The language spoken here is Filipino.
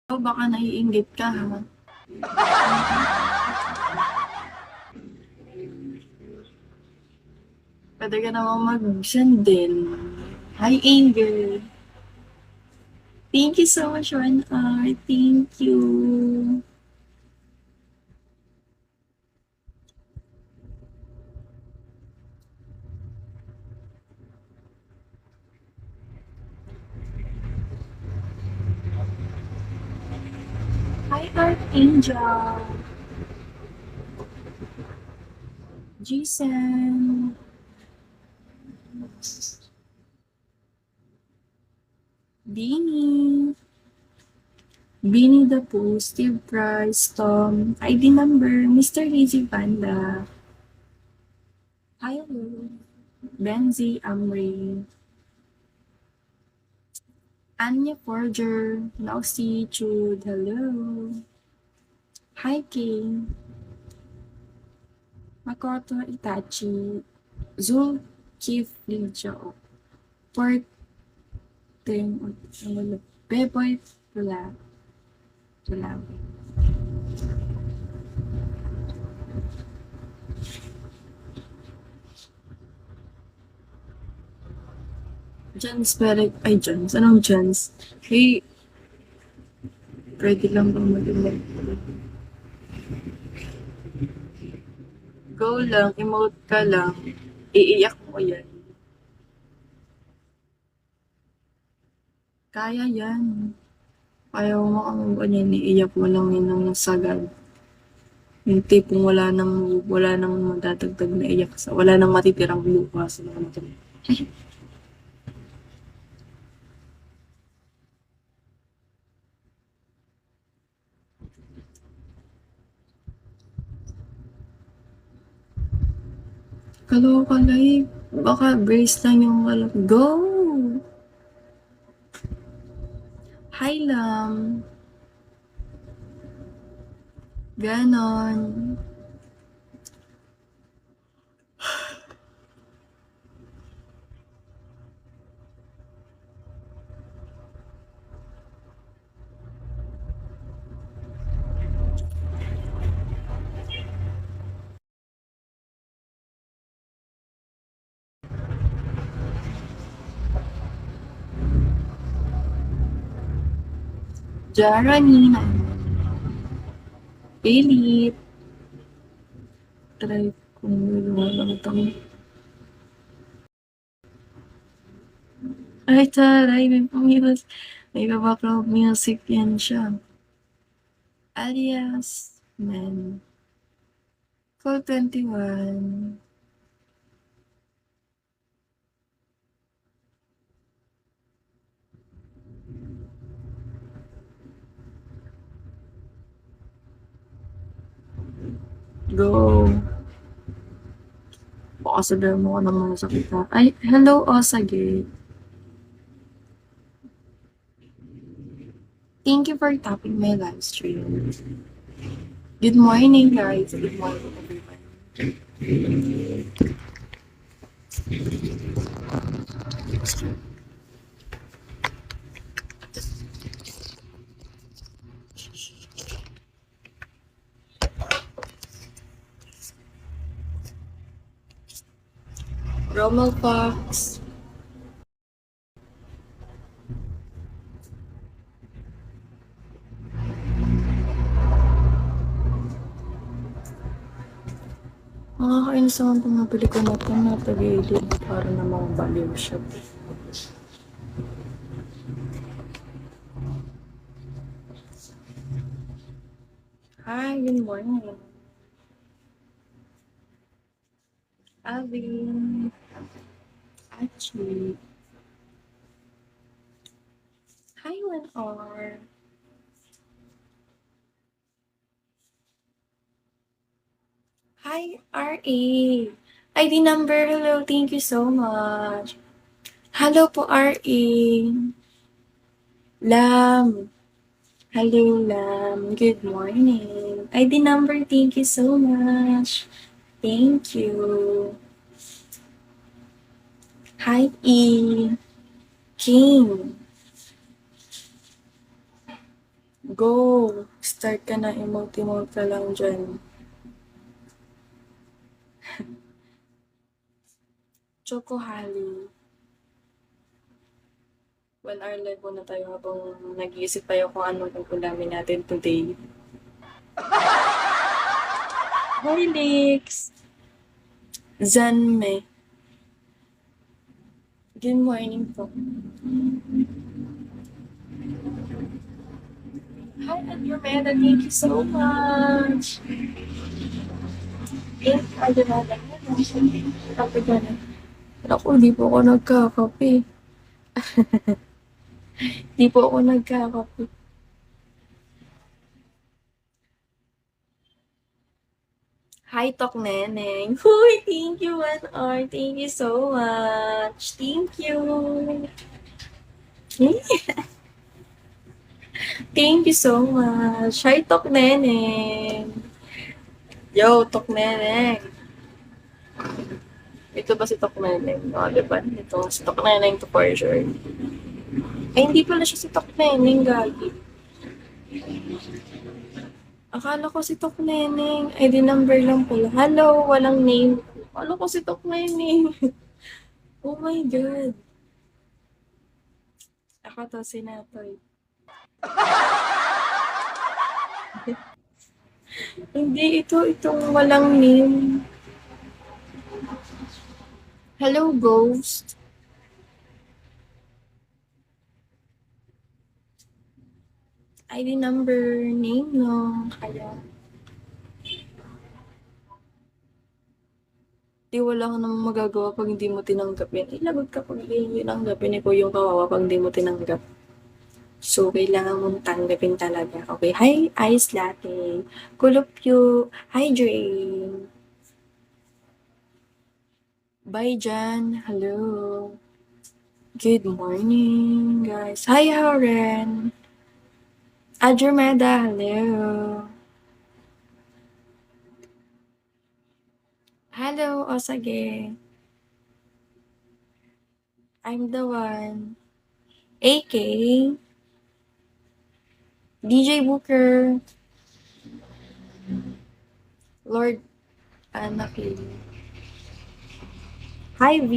Oh, baka naiinggit ka ha. Pwede ka naman mag-send din. Hi, Angel. Thank you so much, Ron R. Thank you. Hi, Archangel. Jason. Beanie. Beanie the Pooh. Steve Price. Tom. ID number. Mr. Lazy Panda. Hi, hello. Benzie Amri. Anya Forger. Nosy Jude. Hello. Hi, King. Makoto Itachi. Zul Kiflijo. Porting. Beboy Tula. Tulawi. Jans Perek. Ay, Jans. Anong Jans? Hey, pwede lang bang mag-emote? Go lang, emote ka lang. Iiyak mo yan. Kaya yan. Ayaw mo kang ganyan, iiyak mo lang yun ng sagad. Yung tipong wala nang madadagdag na iyak sa, wala nang matitirang lupa sa mga mata. Kaloka like, baka brace lang yung walang, go! Hi lang. Ganon. Jaranina. Pilit. Try kung lang itong. Ay, taray, may pamilas. May background music yan siya. Alias, man. Call 21. Go. Baka sabihin mo ko naman sa kita. Ay, hello, Osage. Thank you for tapping my live stream. Good morning, guys. Good morning, everyone. Romal Fox. Makakainis naman kung nabili ko na ito na tagilid para namang baliw siya. Hi, good morning. Alvin. Achi. Hi, Lenore. Hi, RA. ID number, hello, thank you so much. Hello po, RA. Lam. Hello, Lam. Good morning. ID number, thank you so much. Thank you. Hi, E. King. Go! Start ka na, emote-emote ka lang dyan. Choco Hali. 1 hour live muna tayo habang nag-iisip tayo kung anong ulamin natin today. Hi, Nix! Zanme. Good morning po. Hi, Andromeda. Thank you so much. Thank you, Andromeda. Kape ka na. Ako, di po ako nagkakape. Di po ako nagkakape. Hi, Tok Neneng. Huy, thank you, 1 hour. Thank you so much. Thank you. Thank you so much. Hi, Tok Neneng. Yo, Tok Neneng. Ito ba si Tok Neneng? O, diba? Ito, si Tok Neneng to for sure. Ay, hindi pala siya si Tok Neneng, gagi. Akala ko si Tok Neneng. Ay, di number lang pala. Hello, walang name. Akala ko si Tok Neneng. Oh my God. Ako to, si Natoy. Hindi, itong walang name. Hello, Ghost. ID number, name, no. Kaya, di wala ka namang magagawa pag hindi mo tinanggapin. Ilagot ka pag hindi tinanggapin. Ikaw yung kawawa pag hindi mo tinanggap. So, kailangan mong tanggapin talaga. Okay, hi, Ice Latte. Kulupyo. Hi, Drain. Bye, Jan. Hello. Good morning, guys. Hi, Haren. Adromeda, hello. Hello, Osage. I'm the one. AK. DJ Booker. Lord Anakin. Hi, V.